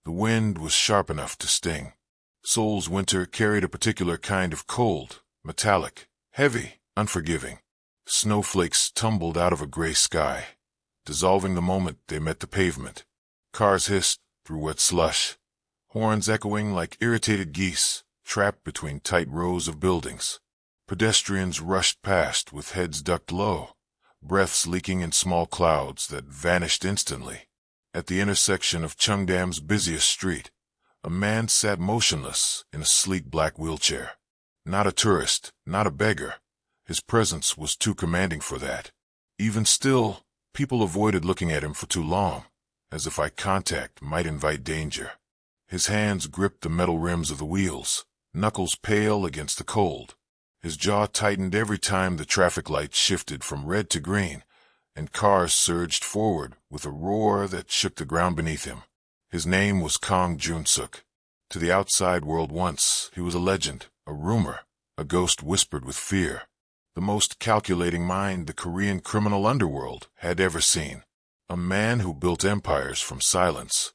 The wind was sharp enough to sting. Seoul's winter carried a particular kind of cold, metallic, heavy, unforgiving. Snowflakes tumbled out of a gray sky, dissolving the moment they met the pavement. Cars hissed through wet slush, horns echoing like irritated geese trapped between tight rows of buildings. Pedestrians rushed past with heads ducked low, breaths leaking in small clouds that vanished instantly. At the intersection of Cheongdam's busiest street, a man sat motionless in a sleek black wheelchair. Not a tourist, not a beggar. His presence was too commanding for that. Even still, people avoided looking at him for too long, as if eye contact might invite danger. His hands gripped the metal rims of the wheels, knuckles pale against the cold. His jaw tightened every time the traffic lights shifted from red to green, and cars surged forward with a roar that shook the ground beneath him. His name was Kang Jun-suk. To the outside world once, he was a legend, a rumor, a ghost whispered with fear. The most calculating mind the Korean criminal underworld had ever seen. A man who built empires from silence,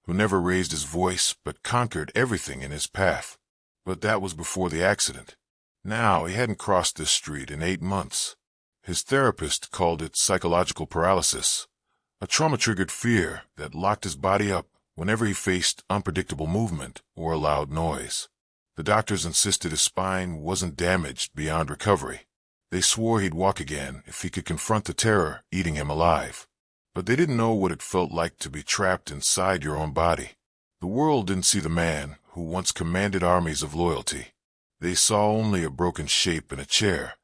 who never raised his voice but conquered everything in his path. But that was before the accident. Now he hadn't crossed this street in 8 months. His therapist called it psychological paralysis, a trauma-triggered fear that locked his body up whenever he faced unpredictable movement or a loud noise. The doctors insisted his spine wasn't damaged beyond recovery. They swore he'd walk again if he could confront the terror eating him alive. But they didn't know what it felt like to be trapped inside your own body. The world didn't see the man who once commanded armies of loyalty. They saw only a broken shape in a chair,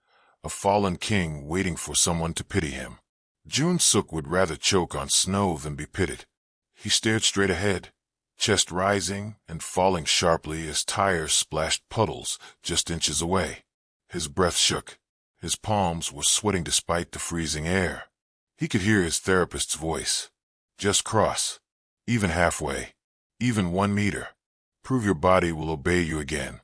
a fallen king waiting for someone to pity him. Jun-suk would rather choke on snow than be pitied. He stared straight ahead, chest rising and falling sharply as tires splashed puddles just inches away. His breath shook. His palms were sweating despite the freezing air. He could hear his therapist's voice. Just cross. Even halfway. Even 1 meter. Prove your body will obey you again.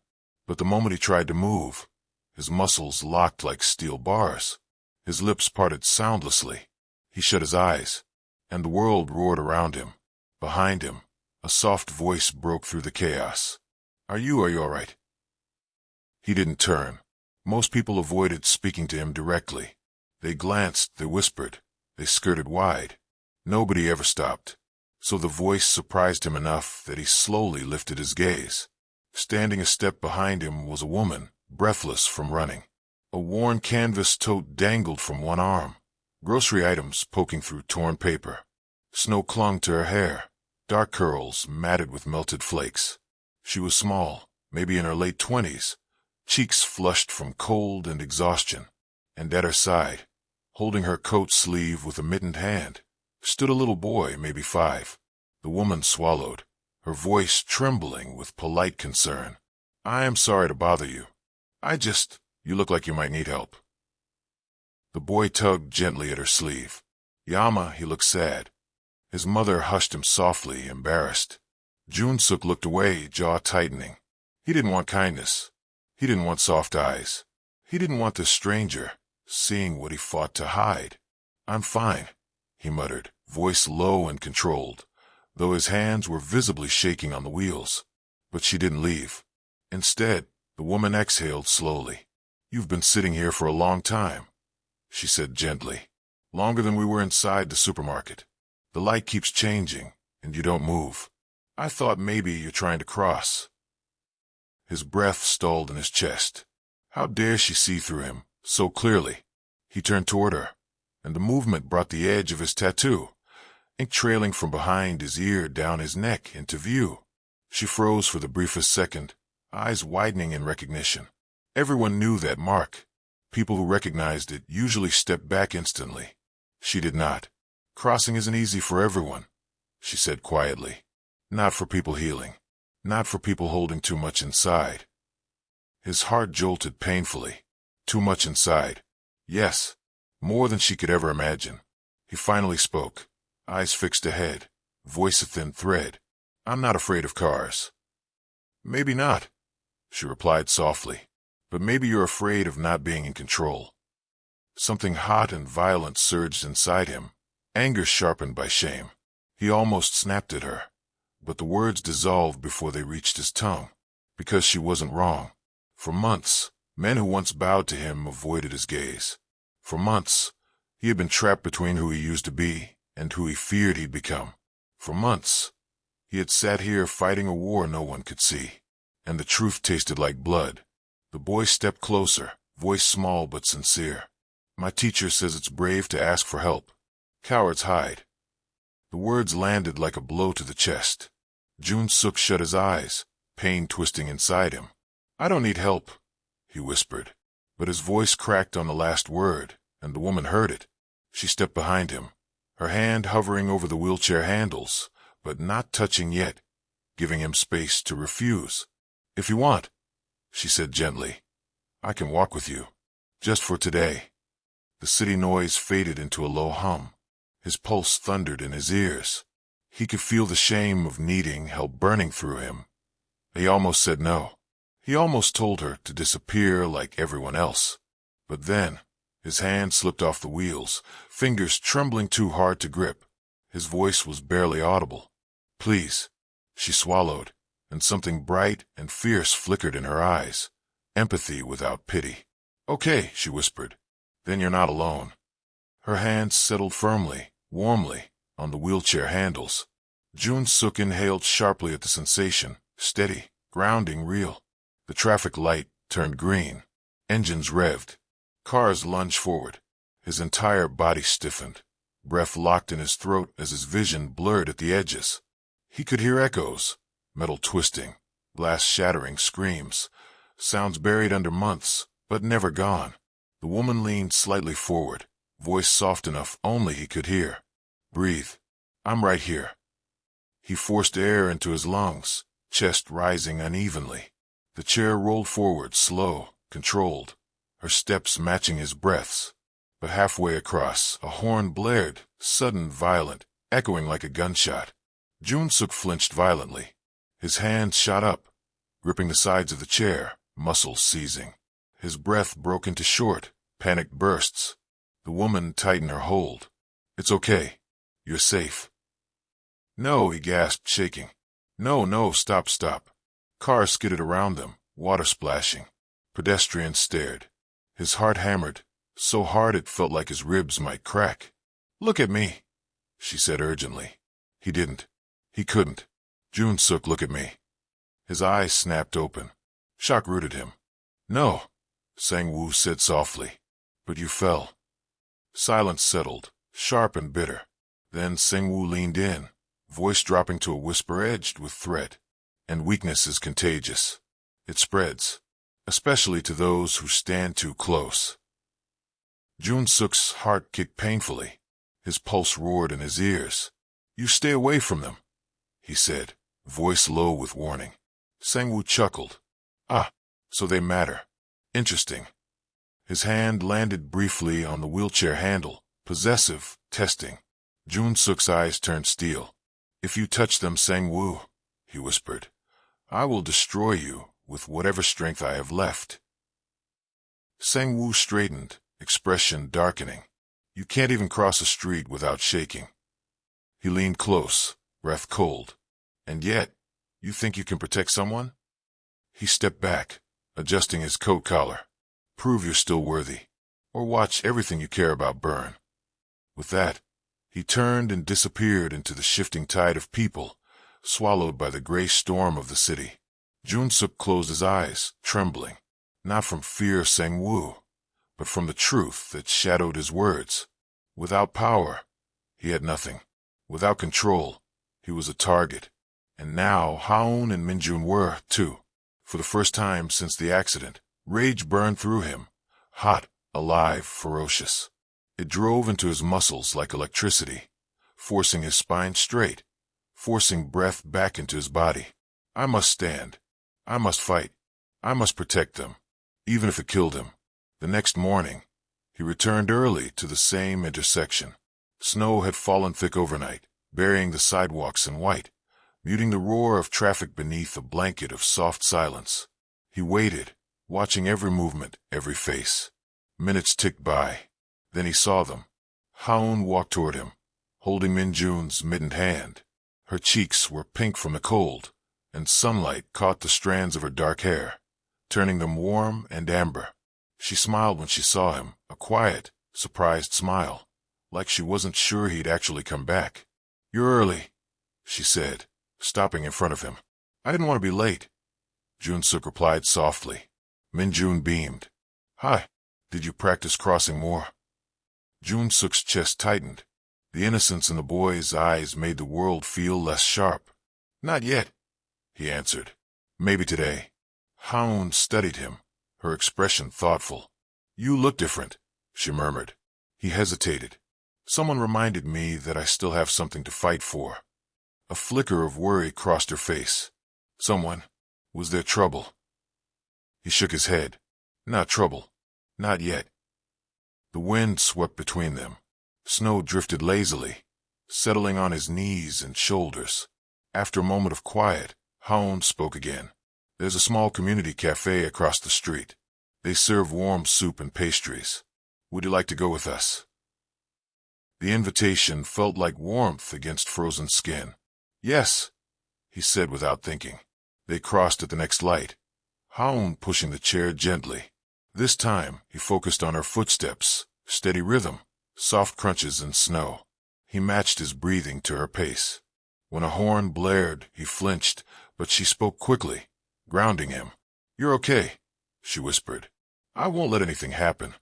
But the moment he tried to move, his muscles locked like steel bars. His lips parted soundlessly. He shut his eyes, and the world roared around him. Behind him, a soft voice broke through the chaos. Are you all right? He didn't turn. Most people avoided speaking to him directly. They glanced, they whispered, they skirted wide. Nobody ever stopped. So the voice surprised him enough that he slowly lifted his gaze. Standing a step behind him was a woman, breathless from running. A worn canvas tote dangled from one arm, grocery items poking through torn paper. Snow clung to her hair, dark curls matted with melted flakes. She was small, maybe in her late 20s, cheeks flushed from cold and exhaustion. And at her side, holding her coat sleeve with a mittened hand, stood a little boy, maybe 5. The woman swallowed, her voice trembling with polite concern. I am sorry to bother you. You look like you might need help. The boy tugged gently at her sleeve. Yama, he looked sad. His mother hushed him softly, embarrassed. Jun-suk looked away, jaw tightening. He didn't want kindness. He didn't want soft eyes. He didn't want this stranger seeing what he fought to hide. I'm fine, he muttered, voice low and controlled, though his hands were visibly shaking on the wheels. But she didn't leave. Instead, the woman exhaled slowly. You've been sitting here for a long time, she said gently. Longer than we were inside the supermarket. The light keeps changing, and you don't move. I thought maybe you're trying to cross. His breath stalled in his chest. How dare she see through him, so clearly? He turned toward her, and the movement brought the edge of his tattoo, ink trailing from behind his ear down his neck into view. She froze for the briefest second, eyes widening in recognition. Everyone knew that mark. People who recognized it usually stepped back instantly. She did not. Crossing isn't easy for everyone, she said quietly. Not for people healing. Not for people holding too much inside. His heart jolted painfully. Too much inside. Yes, more than she could ever imagine. He finally spoke, eyes fixed ahead, voice a thin thread. I'm not afraid of cars. Maybe not, she replied softly, but maybe you're afraid of not being in control. Something hot and violent surged inside him, anger sharpened by shame. He almost snapped at her, but the words dissolved before they reached his tongue, because she wasn't wrong. For months, men who once bowed to him avoided his gaze. For months, he had been trapped between who he used to be and who he feared he'd become. For months, he had sat here fighting a war no one could see, and the truth tasted like blood. The boy stepped closer, voice small but sincere. "My teacher says it's brave to ask for help. Cowards hide." The words landed like a blow to the chest. Jun-suk shut his eyes, pain twisting inside him. "I don't need help," he whispered. But his voice cracked on the last word, and the woman heard it. She stepped behind him, her hand hovering over the wheelchair handles, but not touching yet, giving him space to refuse. "If you want," she said gently, "I can walk with you. Just for today." The city noise faded into a low hum. His pulse thundered in his ears. He could feel the shame of needing help burning through him. He almost said no. He almost told her to disappear like everyone else. But then, his hand slipped off the wheels, fingers trembling too hard to grip. His voice was barely audible. "Please." She swallowed, and something bright and fierce flickered in her eyes. Empathy without pity. "Okay," she whispered. "Then you're not alone." Her hands settled firmly, warmly, on the wheelchair handles. Jun-suk inhaled sharply at the sensation, steady, grounding, real. The traffic light turned green. Engines revved. Cars lunged forward. His entire body stiffened. Breath locked in his throat as his vision blurred at the edges. He could hear echoes, metal twisting, glass shattering screams, sounds buried under months, but never gone. The woman leaned slightly forward, voice soft enough only he could hear. "Breathe. I'm right here." He forced air into his lungs, chest rising unevenly. The chair rolled forward, slow, controlled, her steps matching his breaths. But halfway across, a horn blared, sudden, violent, echoing like a gunshot. Jun-suk flinched violently. His hands shot up, gripping the sides of the chair, muscles seizing. His breath broke into short, panicked bursts. The woman tightened her hold. "It's okay. You're safe." "No," he gasped, shaking. No, stop. Cars skidded around them, water splashing. Pedestrians stared. His heart hammered, so hard it felt like his ribs might crack. "Look at me," she said urgently. He didn't. He couldn't. "Jun-suk, look at me." His eyes snapped open. Shock rooted him. "No," Sang-woo said softly. "But you fell." Silence settled, sharp and bitter. Then Sang-woo leaned in, voice dropping to a whisper edged with threat. "And weakness is contagious. It spreads, especially to those who stand too close." Jun-suk's heart kicked painfully. His pulse roared in his ears. "You stay away from them," he said, voice low with warning. Sang-woo chuckled. "Ah, so they matter. Interesting." His hand landed briefly on the wheelchair handle, possessive, testing. Jun-suk's eyes turned steel. "If you touch them, Sang-woo," he whispered, "I will destroy you with whatever strength I have left." Sang-woo straightened, expression darkening. "You can't even cross a street without shaking." He leaned close, breath cold. "And yet, you think you can protect someone?" He stepped back, adjusting his coat collar. "Prove you're still worthy, or watch everything you care about burn." With that, he turned and disappeared into the shifting tide of people, swallowed by the gray storm of the city. Jun-suk closed his eyes, trembling, not from fear of Sang-woo, but from the truth that shadowed his words. Without power, he had nothing. Without control, he was a target. And now Haon and Minjun were, too. For the first time since the accident, rage burned through him, hot, alive, ferocious. It drove into his muscles like electricity, forcing his spine straight, forcing breath back into his body. "I must stand. I must fight. I must protect them, even if it killed him." The next morning, he returned early to the same intersection. Snow had fallen thick overnight, burying the sidewalks in white, muting the roar of traffic beneath a blanket of soft silence. He waited, watching every movement, every face. Minutes ticked by. Then he saw them. Haon walked toward him, holding Minjun's mittened hand. Her cheeks were pink from the cold, and sunlight caught the strands of her dark hair, turning them warm and amber. She smiled when she saw him, a quiet, surprised smile, like she wasn't sure he'd actually come back. "You're early," she said, stopping in front of him. "I didn't want to be late." Jun-suk replied softly. Min-jun beamed. "Hi. Did you practice crossing more?" Jun-suk's chest tightened. The innocence in the boy's eyes made the world feel less sharp. "Not yet," he answered. "Maybe today." Haun studied him, her expression thoughtful. "You look different," she murmured. He hesitated. "Someone reminded me that I still have something to fight for." A flicker of worry crossed her face. "Someone? Was there trouble?" He shook his head. "Not trouble. Not yet." The wind swept between them. Snow drifted lazily, settling on his knees and shoulders. After a moment of quiet, Haun spoke again. "There's a small community cafe across the street. They serve warm soup and pastries. Would you like to go with us?" The invitation felt like warmth against frozen skin. "Yes," he said without thinking. They crossed at the next light, Haun pushing the chair gently. This time, he focused on her footsteps, steady rhythm, soft crunches in snow. He matched his breathing to her pace. When a horn blared, he flinched, but she spoke quickly, grounding him. "You're okay," she whispered. "I won't let anything happen."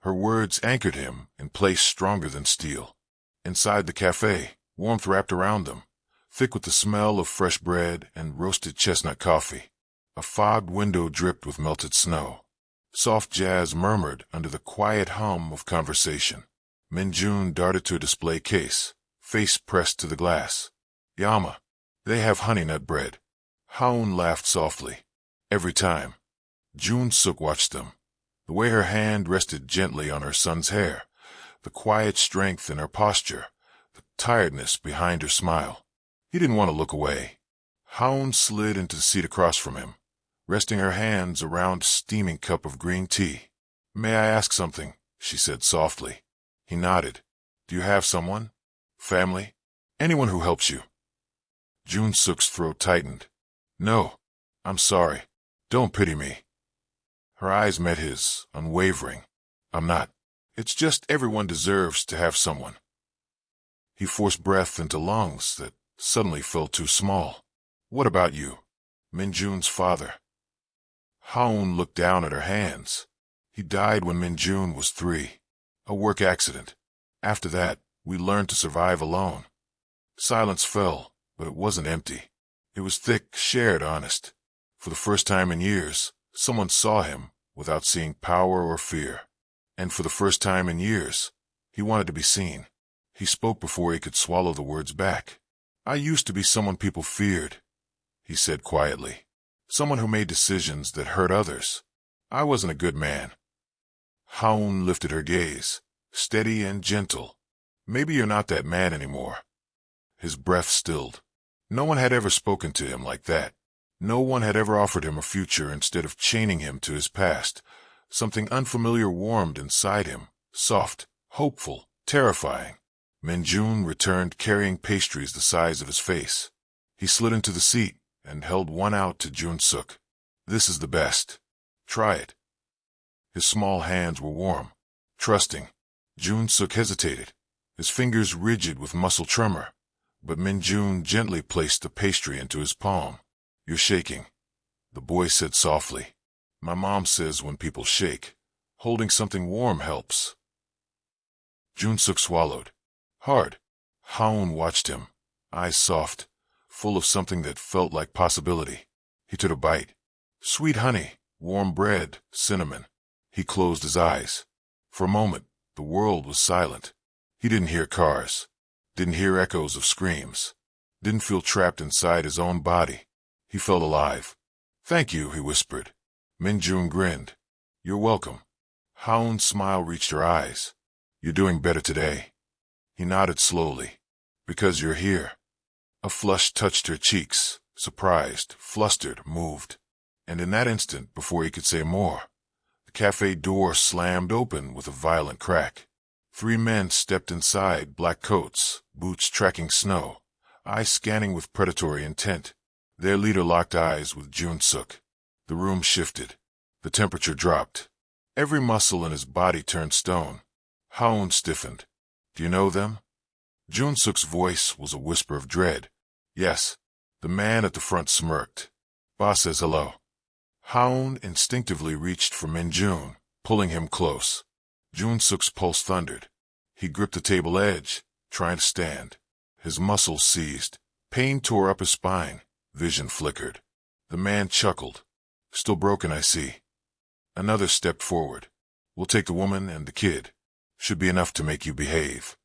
Her words anchored him in place stronger than steel. Inside the cafe, warmth wrapped around them, thick with the smell of fresh bread and roasted chestnut coffee. A fogged window dripped with melted snow. Soft jazz murmured under the quiet hum of conversation. Min-jun darted to a display case, face pressed to the glass. "Yama, they have honey nut bread." Haun laughed softly. "Every time." Jun-suk watched them. The way her hand rested gently on her son's hair, the quiet strength in her posture, the tiredness behind her smile. He didn't want to look away. Haun slid into the seat across from him, resting her hands around a steaming cup of green tea. "May I ask something?" she said softly. He nodded. "Do you have someone? Family? Anyone who helps you?" Jun-suk's throat tightened. "No. I'm sorry. Don't pity me." Her eyes met his, unwavering. "I'm not. It's just everyone deserves to have someone." He forced breath into lungs that suddenly felt too small. "What about you? Min-jun's father?" Haun looked down at her hands. "He died when Min-jun was 3. A work accident. After that, we learned to survive alone." Silence fell, but it wasn't empty. It was thick, shared, honest. For the first time in years, someone saw him without seeing power or fear. And for the first time in years, he wanted to be seen. He spoke before he could swallow the words back. "I used to be someone people feared," he said quietly. "Someone who made decisions that hurt others. I wasn't a good man." Haun lifted her gaze, steady and gentle. "Maybe you're not that man anymore." His breath stilled. No one had ever spoken to him like that. No one had ever offered him a future instead of chaining him to his past. Something unfamiliar warmed inside him, soft, hopeful, terrifying. Min-jun returned carrying pastries the size of his face. He slid into the seat and held one out to Jun-suk. "This is the best. Try it." His small hands were warm, trusting. Jun-suk hesitated, his fingers rigid with muscle tremor, but Min-jun gently placed the pastry into his palm. "You're shaking," the boy said softly. "My mom says when people shake, holding something warm helps." Jun-suk swallowed. Hard. Haun watched him, eyes soft, full of something that felt like possibility. He took a bite. Sweet honey, warm bread, cinnamon. He closed his eyes. For a moment, the world was silent. He didn't hear cars, didn't hear echoes of screams, didn't feel trapped inside his own body. He felt alive. "Thank you," he whispered. Min-jun grinned. "You're welcome." Haun's smile reached her eyes. "You're doing better today." He nodded slowly. "Because you're here." A flush touched her cheeks, surprised, flustered, moved. And in that instant, before he could say more, the cafe door slammed open with a violent crack. 3 men stepped inside, black coats, boots tracking snow, eyes scanning with predatory intent. Their leader locked eyes with Jun-suk. The room shifted. The temperature dropped. Every muscle in his body turned stone. Haun stiffened. "Do you know them?" Jun-suk's voice was a whisper of dread. "Yes." The man at the front smirked. "Boss says hello." Haun instinctively reached for Min-jun, pulling him close. Jun-suk's pulse thundered. He gripped the table edge, trying to stand. His muscles seized. Pain tore up his spine. Vision flickered. The man chuckled. "Still broken, I see." Another stepped forward. "We'll take the woman and the kid. Should be enough to make you behave."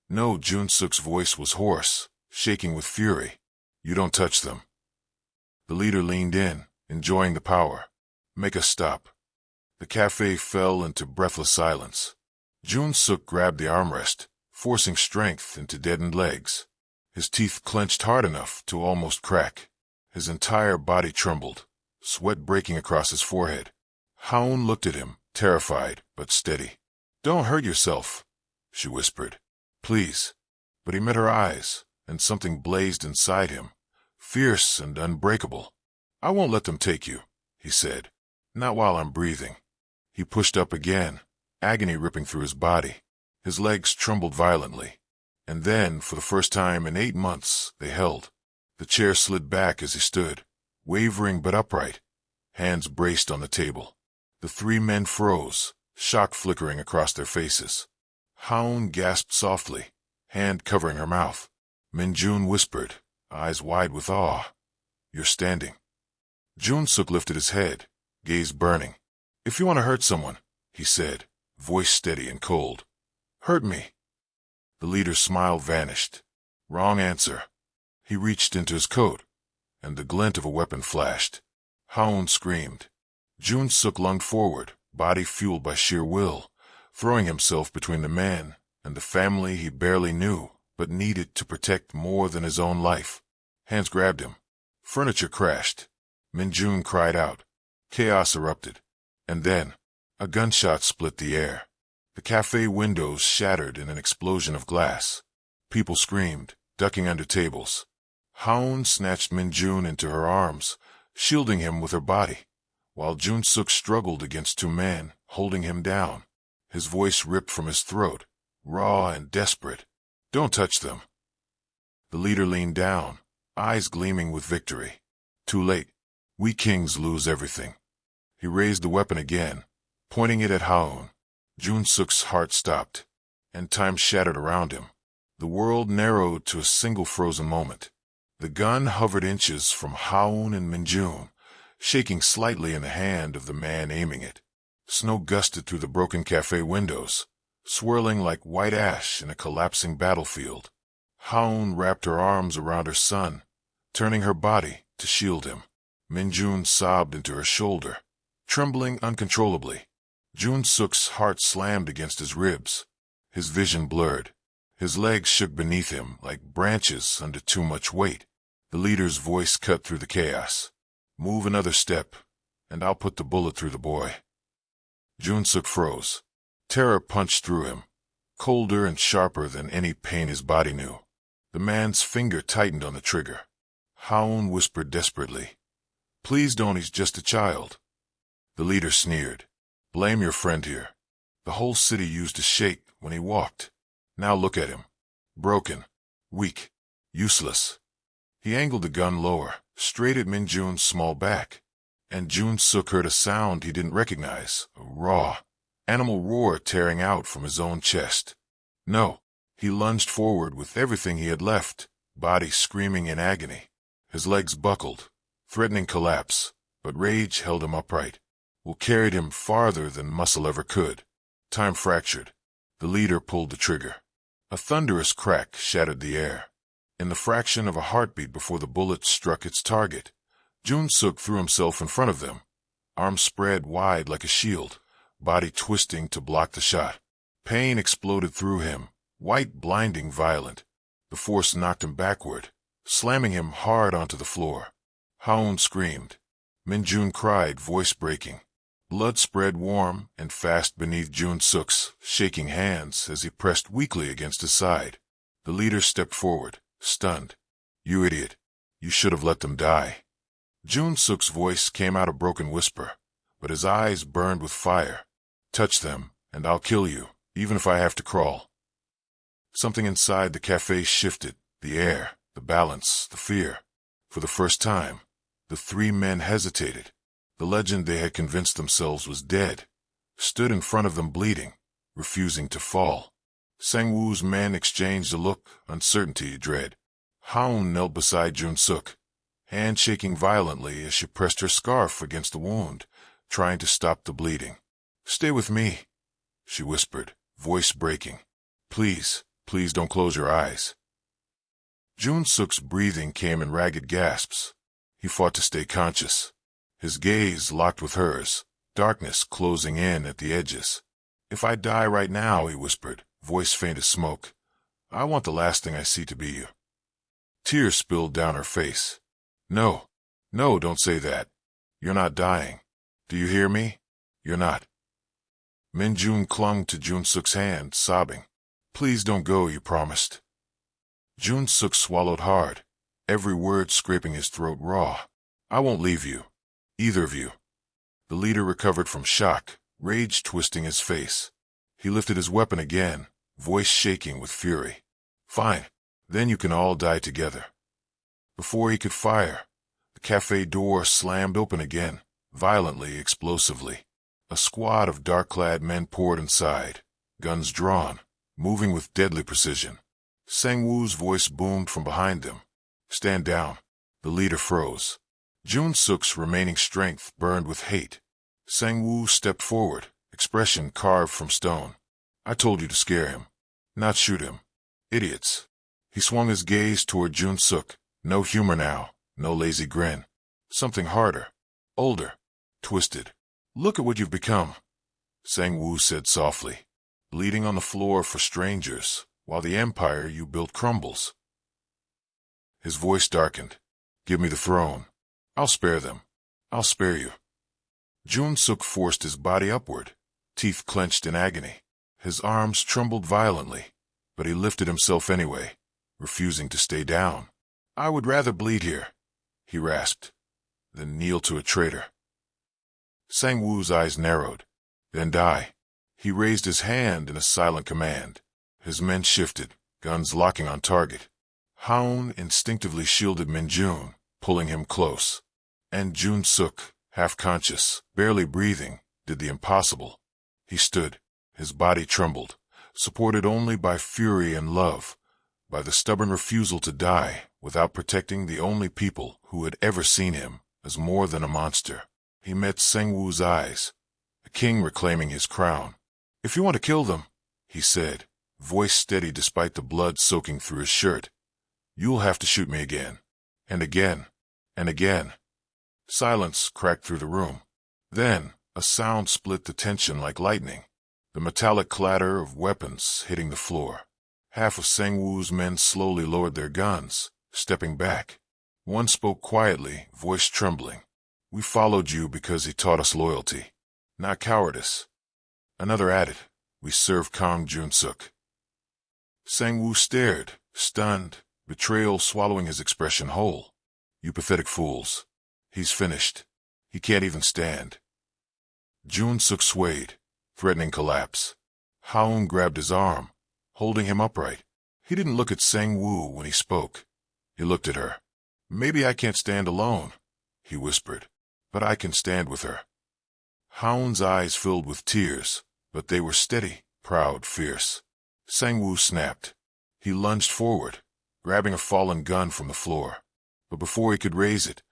No, Jun-suk's voice was hoarse, shaking with fury. "You don't touch them." The leader leaned in, enjoying the power. "Make us stop." The cafe fell into breathless silence. Jun-suk grabbed the armrest, forcing strength into deadened legs. His teeth clenched hard enough to almost crack. His entire body trembled, sweat breaking across his forehead. Haun looked at him, terrified but steady. "Don't hurt yourself," she whispered. "Please." But he met her eyes, and something blazed inside him, fierce and unbreakable. "I won't let them take you," he said. "Not while I'm breathing." He pushed up again, agony ripping through his body. His legs trembled violently. And then, for the first time in 8 months, they held. The chair slid back as he stood, wavering but upright, hands braced on the table. The 3 men froze, shock flickering across their faces. Haun gasped softly, hand covering her mouth. Min-jun whispered, eyes wide with awe, "You're standing." Jun-suk lifted his head, gaze burning. "If you want to hurt someone," he said, voice steady and cold, "hurt me." The leader's smile vanished. Wrong answer. He reached into his coat, and the glint of a weapon flashed. Haun screamed. Jun-suk lunged forward, body fueled by sheer will, throwing himself between the man and the family he barely knew, but needed to protect more than his own life. Hands grabbed him. Furniture crashed. Min-jun cried out. Chaos erupted. And then, a gunshot split the air. The cafe windows shattered in an explosion of glass. People screamed, ducking under tables. Haun snatched Min-jun into her arms, shielding him with her body, while Jun-suk struggled against 2 men, holding him down. His voice ripped from his throat, raw and desperate. "Don't touch them." The leader leaned down, eyes gleaming with victory. Too late. We kings lose everything. He raised the weapon again, pointing it at Haun. Jun-suk's heart stopped, and time shattered around him. The world narrowed to a single frozen moment. The gun hovered inches from Haun and Min-jun, shaking slightly in the hand of the man aiming it. Snow gusted through the broken cafe windows, swirling like white ash in a collapsing battlefield. Haun wrapped her arms around her son, turning her body to shield him. Min-jun sobbed into her shoulder, trembling uncontrollably. Jun-suk's heart slammed against his ribs. His vision blurred. His legs shook beneath him like branches under too much weight. The leader's voice cut through the chaos. "Move another step, and I'll put the bullet through the boy." Jun-suk froze. Terror punched through him, colder and sharper than any pain his body knew. The man's finger tightened on the trigger. Haun whispered desperately, "Please don't, he's just a child." The leader sneered. "Blame your friend here. The whole city used to shake when he walked. Now look at him. Broken, weak, useless." He angled the gun lower, straight at Min-jun's small back, and Jun-suk heard a sound he didn't recognize, a raw, animal roar tearing out from his own chest. No, he lunged forward with everything he had left, body screaming in agony. His legs buckled, threatening collapse, but rage held him upright. Carried him farther than muscle ever could. Time fractured. The leader pulled the trigger. A thunderous crack shattered the air. In the fraction of a heartbeat before the bullet struck its target, Jun-suk threw himself in front of them, arms spread wide like a shield, body twisting to block the shot. Pain exploded through him, white, blinding, violent. The force knocked him backward, slamming him hard onto the floor. Haun screamed. Min-jun cried, voice breaking. Blood spread warm and fast beneath Jun-suk's shaking hands as he pressed weakly against his side. The leader stepped forward, stunned. You idiot. You should have let them die. Jun-suk's voice came out a broken whisper, but his eyes burned with fire. Touch them, and I'll kill you, even if I have to crawl. Something inside the cafe shifted, the air, the balance, the fear. For the first time, the three men hesitated. The legend they had convinced themselves was dead stood in front of them bleeding, refusing to fall. Sang-woo's men exchanged a look, uncertainty, dread. Haun knelt beside Jun-suk, hand shaking violently as she pressed her scarf against the wound, trying to stop the bleeding. "Stay with me," she whispered, voice breaking. "Please, please don't close your eyes." Jun-suk's breathing came in ragged gasps. He fought to stay conscious. His gaze locked with hers, darkness closing in at the edges. "If I die right now," he whispered, voice faint as smoke, "I want the last thing I see to be you." Tears spilled down her face. "No, no, don't say that. You're not dying. Do you hear me? You're not." Min-jun clung to Jun-suk's hand, sobbing. "Please don't go, you promised." Jun-suk swallowed hard, every word scraping his throat raw. "I won't leave you. Either of you." The leader recovered from shock, rage twisting his face. He lifted his weapon again, voice shaking with fury. "Fine. Then you can all die together." Before he could fire, the cafe door slammed open again, violently, explosively. A squad of dark-clad men poured inside, guns drawn, moving with deadly precision. Sang-woo's voice boomed from behind them. "Stand down." The leader froze. Jun-suk's remaining strength burned with hate. Sang-woo stepped forward, expression carved from stone. "I told you to scare him, not shoot him. Idiots." He swung his gaze toward Jun-suk. No humor now, no lazy grin. Something harder, older, twisted. "Look at what you've become," Sang-woo said softly. "Bleeding on the floor for strangers, while the empire you built crumbles." His voice darkened. "Give me the throne. I'll spare them. I'll spare you." Jun-suk forced his body upward, teeth clenched in agony. His arms trembled violently, but he lifted himself anyway, refusing to stay down. "I would rather bleed here," he rasped, "than kneel to a traitor." Sang-woo's eyes narrowed. "Then die." He raised his hand in a silent command. His men shifted, guns locking on target. Haun instinctively shielded Min-jun, pulling him close. And Jun-suk, half-conscious, barely breathing, did the impossible. He stood, his body trembled, supported only by fury and love, by the stubborn refusal to die without protecting the only people who had ever seen him as more than a monster. He met Sang-woo's eyes, a king reclaiming his crown. "If you want to kill them," he said, voice steady despite the blood soaking through his shirt, "you'll have to shoot me again. And again. And again." Silence cracked through the room. Then, a sound split the tension like lightning, the metallic clatter of weapons hitting the floor. Half of Sang-woo's men slowly lowered their guns, stepping back. One spoke quietly, voice trembling. "We followed you because he taught us loyalty, not cowardice." Another added, "We serve Kang Jun-suk." Sang-woo stared, stunned, betrayal swallowing his expression whole. "You pathetic fools. He's finished. He can't even stand." Jun-suk swayed, threatening collapse. Haun grabbed his arm, holding him upright. He didn't look at Sang-woo when he spoke. He looked at her. "Maybe I can't stand alone," he whispered, "but I can stand with her." Haun's eyes filled with tears, but they were steady, proud, fierce. Sang-woo snapped. He lunged forward, grabbing a fallen gun from the floor. But before he could raise it,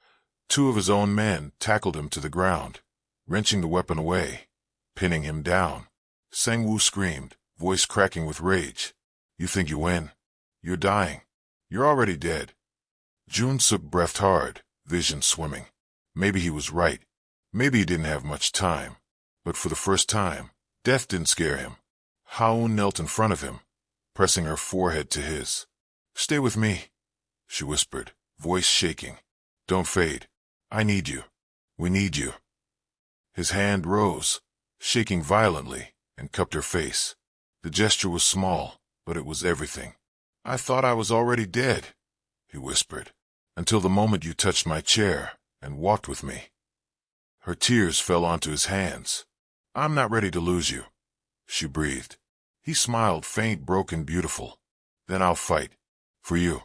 two of his own men tackled him to the ground, wrenching the weapon away, pinning him down. Sang-woo screamed, voice cracking with rage. "You think you win? You're dying. You're already dead." Jun-suk breathed hard, vision swimming. Maybe he was right. Maybe he didn't have much time. But for the first time, death didn't scare him. Haun knelt in front of him, pressing her forehead to his. "Stay with me," she whispered, voice shaking. "Don't fade. I need you. We need you." His hand rose, shaking violently, and cupped her face. The gesture was small, but it was everything. "I thought I was already dead," he whispered, "until the moment you touched my chair and walked with me." Her tears fell onto his hands. "I'm not ready to lose you," she breathed. He smiled, faint, broken, beautiful. "Then I'll fight. For you."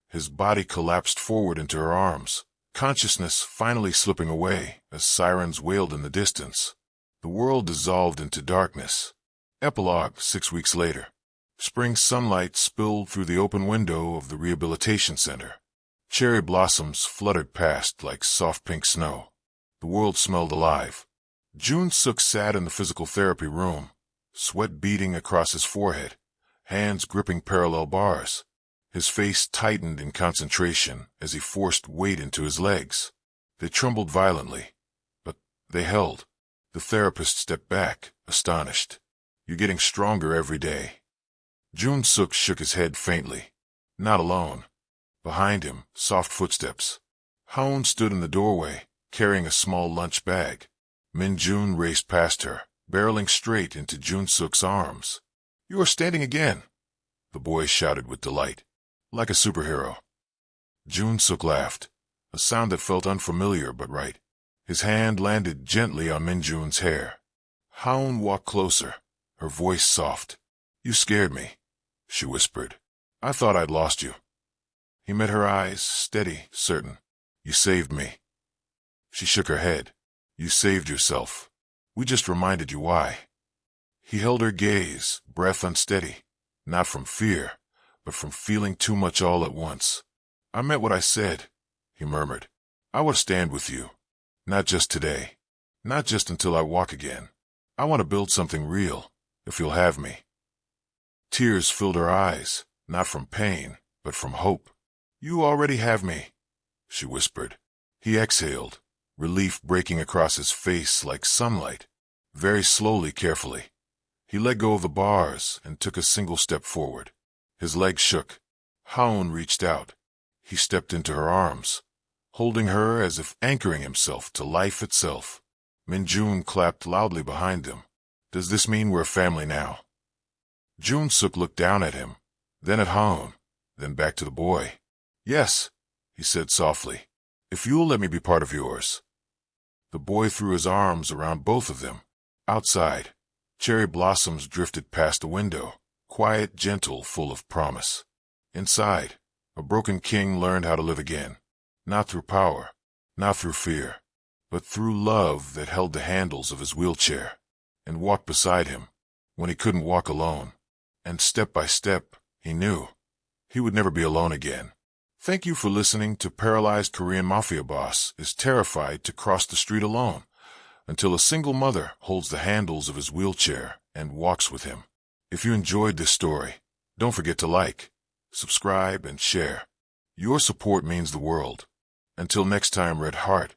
His body collapsed forward into her arms, consciousness finally slipping away as sirens wailed in the distance. The world dissolved into darkness. Epilogue 6 weeks later. Spring sunlight spilled through the open window of the rehabilitation center. Cherry blossoms fluttered past like soft pink snow. The world smelled alive. Jun-suk sat in the physical therapy room, sweat beading across his forehead, hands gripping parallel bars. His face tightened in concentration as he forced weight into his legs. They trembled violently, but they held. The therapist stepped back, astonished. "You're getting stronger every day." Jun-suk shook his head faintly. Not alone. Behind him, soft footsteps. Haon stood in the doorway, carrying a small lunch bag. Min-jun raced past her, barreling straight into Jun-suk's arms. "You are standing again," the boy shouted with delight. "Like a superhero." Jun-suk laughed, a sound that felt unfamiliar but right. His hand landed gently on Min-jun's hair. Haon walked closer, her voice soft. "You scared me," she whispered. "I thought I'd lost you." He met her eyes, steady, certain. "You saved me." She shook her head. "You saved yourself. We just reminded you why." He held her gaze, breath unsteady, not from fear, but from feeling too much all at once. "I meant what I said," he murmured. "I will stand with you. Not just today. Not just until I walk again. I want to build something real, if you'll have me." Tears filled her eyes, not from pain, but from hope. "You already have me," she whispered. He exhaled, relief breaking across his face like sunlight. Very slowly, carefully, he let go of the bars and took a single step forward. His legs shook. Haon reached out. He stepped into her arms, holding her as if anchoring himself to life itself. Min-jun clapped loudly behind them. "Does this mean we're a family now?" Jun-suk looked down at him, then at Haon, then back to the boy. "Yes," he said softly, "if you'll let me be part of yours." The boy threw his arms around both of them. Outside, cherry blossoms drifted past the window, quiet, gentle, full of promise. Inside, a broken king learned how to live again, not through power, not through fear, but through love that held the handles of his wheelchair and walked beside him when he couldn't walk alone. And step by step, he knew he would never be alone again. Thank you for listening to Paralyzed Korean Mafia Boss is terrified to cross the street alone until a single mother holds the handles of his wheelchair and walks with him. If you enjoyed this story, don't forget to like, subscribe, and share. Your support means the world. Until next time, Red Heart.